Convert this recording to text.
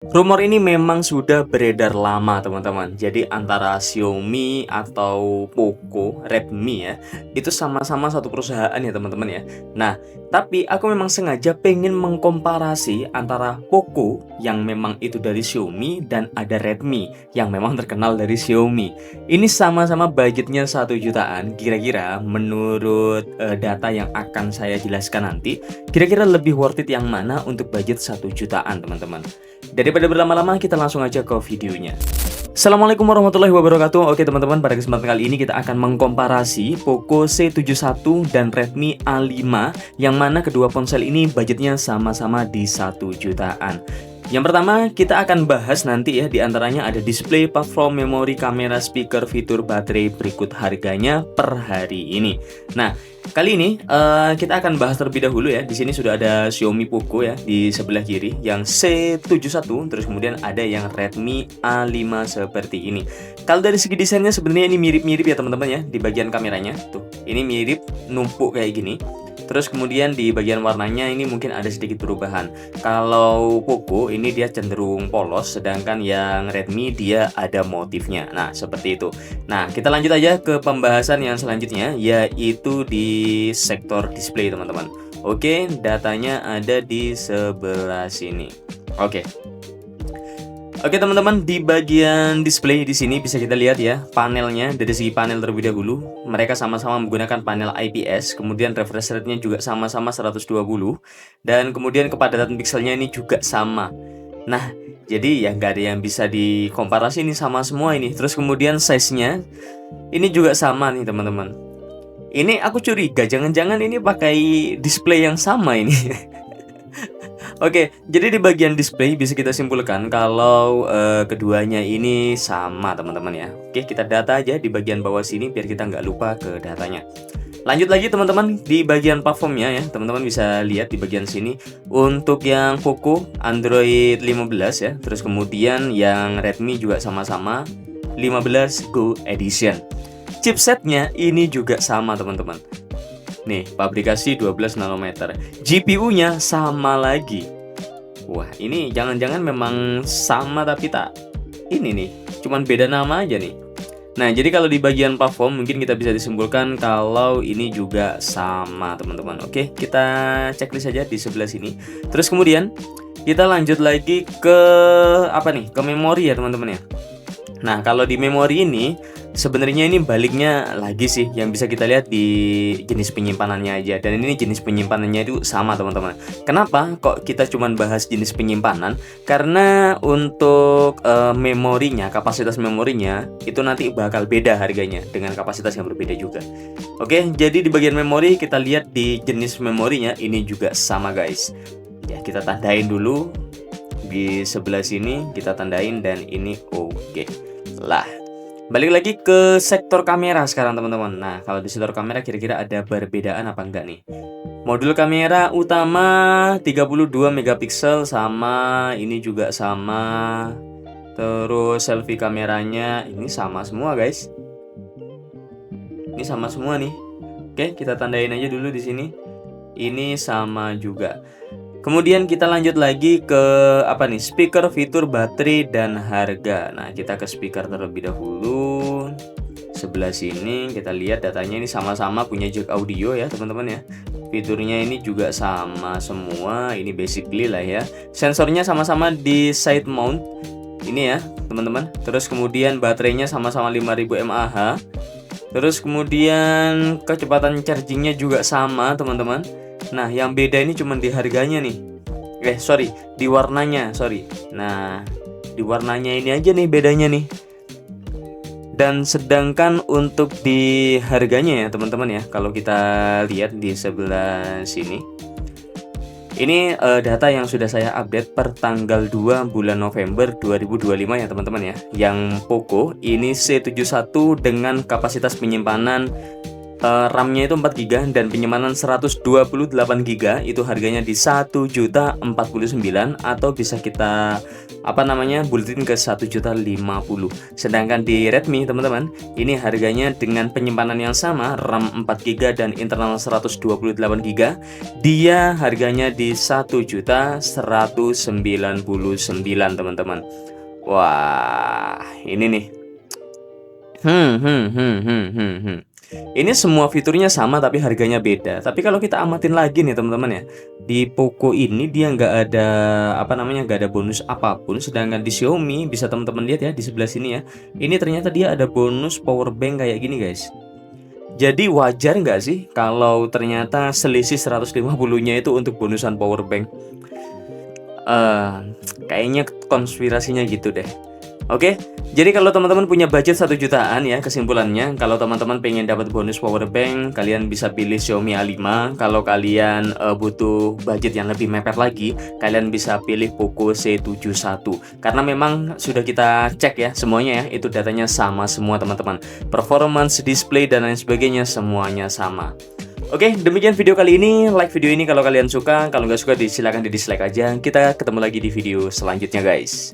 Rumor ini memang sudah beredar lama teman-teman. Jadi antara Xiaomi atau Poco, Redmi ya, itu sama-sama satu perusahaan ya teman-teman ya. Nah, tapi aku memang sengaja pengen mengkomparasi antara Poco yang memang itu dari Xiaomi dan ada Redmi yang memang terkenal dari Xiaomi. Ini sama-sama budgetnya 1 jutaan. Kira-kira menurut data yang akan saya jelaskan nanti, kira-kira lebih worth it yang mana untuk budget 1 jutaan teman-teman. Daripada berlama-lama, kita langsung aja ke videonya. Assalamualaikum warahmatullahi wabarakatuh. Oke teman-teman, pada kesempatan kali ini kita akan mengkomparasi Poco C71 dan Redmi A5, yang mana kedua ponsel ini budgetnya sama-sama di 1 jutaan. Yang pertama kita akan bahas nanti ya, diantaranya ada display, platform, memori, kamera, speaker, fitur, baterai, berikut harganya per hari ini. Nah, kali ini kita akan bahas terlebih dahulu ya. Di sini sudah ada Xiaomi Poco ya di sebelah kiri yang C71, terus kemudian ada yang Redmi A5 seperti ini. Kalau dari segi desainnya sebenarnya ini mirip-mirip ya teman-teman ya, di bagian kameranya. Tuh, ini mirip numpuk kayak gini. Terus kemudian di bagian warnanya ini mungkin ada sedikit perubahan. Kalau Poco ini dia cenderung polos, sedangkan yang Redmi dia ada motifnya. Nah, seperti itu. Nah, kita lanjut aja ke pembahasan yang selanjutnya, yaitu di sektor display, teman-teman. Oke, datanya ada di sebelah sini. Oke. Oke teman-teman, di bagian display di sini bisa kita lihat ya panelnya. Dari segi panel terlebih dahulu, mereka sama-sama menggunakan panel IPS, kemudian refresh rate-nya juga sama-sama 120, dan kemudian kepadatan pixelnya ini juga sama. Nah, jadi ya nggak ada yang bisa dikomparasi, ini sama semua ini. Terus kemudian size-nya ini juga sama nih teman-teman. Ini aku curiga, jangan-jangan ini pakai display yang sama ini. Oke, jadi di bagian display bisa kita simpulkan kalau keduanya ini sama teman-teman ya. Oke, kita data aja di bagian bawah sini biar kita nggak lupa ke datanya. Lanjut lagi teman-teman di bagian platformnya ya, teman-teman bisa lihat di bagian sini. Untuk yang Poco Android 15 ya, terus kemudian yang Redmi juga sama-sama 15 Go Edition. Chipsetnya ini juga sama teman-teman. Nih, pabrikasi 12 nanometer. GPU-nya sama lagi. Wah, ini jangan-jangan memang sama tapi tak ini nih, cuman beda nama aja nih. Nah, jadi kalau di bagian platform mungkin kita bisa disimpulkan kalau ini juga sama, teman-teman. Oke, kita checklist saja di sebelah sini. Terus kemudian kita lanjut lagi ke apa nih? Ke memori ya, teman-teman ya. Nah, kalau di memori ini sebenarnya ini baliknya lagi sih, yang bisa kita lihat di jenis penyimpanannya aja. Dan ini jenis penyimpanannya itu sama teman-teman. Kenapa kok kita cuma bahas jenis penyimpanan? Karena untuk memorinya, kapasitas memorinya itu nanti bakal beda harganya dengan kapasitas yang berbeda juga. Oke, jadi di bagian memori kita lihat di jenis memorinya ini juga sama guys. Ya, kita tandain dulu di sebelah sini, kita tandain dan ini oke. Lah, balik lagi ke sektor kamera sekarang teman-teman. Nah, kalau di sektor kamera kira-kira ada perbedaan apa enggak nih? Modul kamera utama 32 megapiksel sama, ini juga sama. Terus selfie kameranya ini sama semua guys. Ini sama semua nih. Oke, kita tandain aja dulu di sini. Ini sama juga. Kemudian kita lanjut lagi ke apa nih? Speaker, fitur, baterai, dan harga. Nah, kita ke speaker terlebih dahulu. Sebelah sini kita lihat datanya ini sama-sama punya jack audio ya, teman-teman ya. Fiturnya ini juga sama semua. Ini basically lah ya. Sensornya sama-sama di side mount. Ini ya, teman-teman. Terus kemudian baterainya sama-sama 5000 mAh. Terus kemudian kecepatan chargingnya juga sama, teman-teman. Nah, yang beda ini cuma di harganya nih. Di warnanya, Nah, di warnanya ini aja nih bedanya nih. Dan sedangkan untuk di harganya ya, teman-teman ya, kalau kita lihat di sebelah sini. Ini data yang sudah saya update per tanggal 2 bulan November 2025 ya, teman-teman ya. Yang Poco ini C71 dengan kapasitas penyimpanan RAM-nya itu 4 GB dan penyimpanan 128 GB, itu harganya di 1.049.000 atau bisa kita buletin ke 1.050.000. Sedangkan di Redmi teman-teman, ini harganya dengan penyimpanan yang sama, RAM 4 GB dan internal 128 GB, dia harganya di 1.199.000 teman-teman. Wah, ini nih. Ini semua fiturnya sama tapi harganya beda. Tapi kalau kita amatin lagi nih teman-teman ya, di Poco ini dia nggak ada nggak ada bonus apapun. Sedangkan di Xiaomi bisa teman-teman lihat ya di sebelah sini ya. Ini ternyata dia ada bonus power bank kayak gini guys. Jadi wajar nggak sih kalau ternyata selisih 150-nya itu untuk bonusan power bank? Kayaknya konspirasinya gitu deh. Oke, jadi kalau teman-teman punya budget 1 jutaan ya, kesimpulannya kalau teman-teman pengen dapat bonus power bank, kalian bisa pilih Xiaomi A5. Kalau kalian butuh budget yang lebih mepet lagi, kalian bisa pilih Poco C71. Karena memang sudah kita cek ya semuanya ya, itu datanya sama semua teman-teman. Performance, display dan lain sebagainya semuanya sama. Oke, demikian video kali ini. Like video ini kalau kalian suka, kalau nggak suka silakan di dislike aja. Kita ketemu lagi di video selanjutnya guys.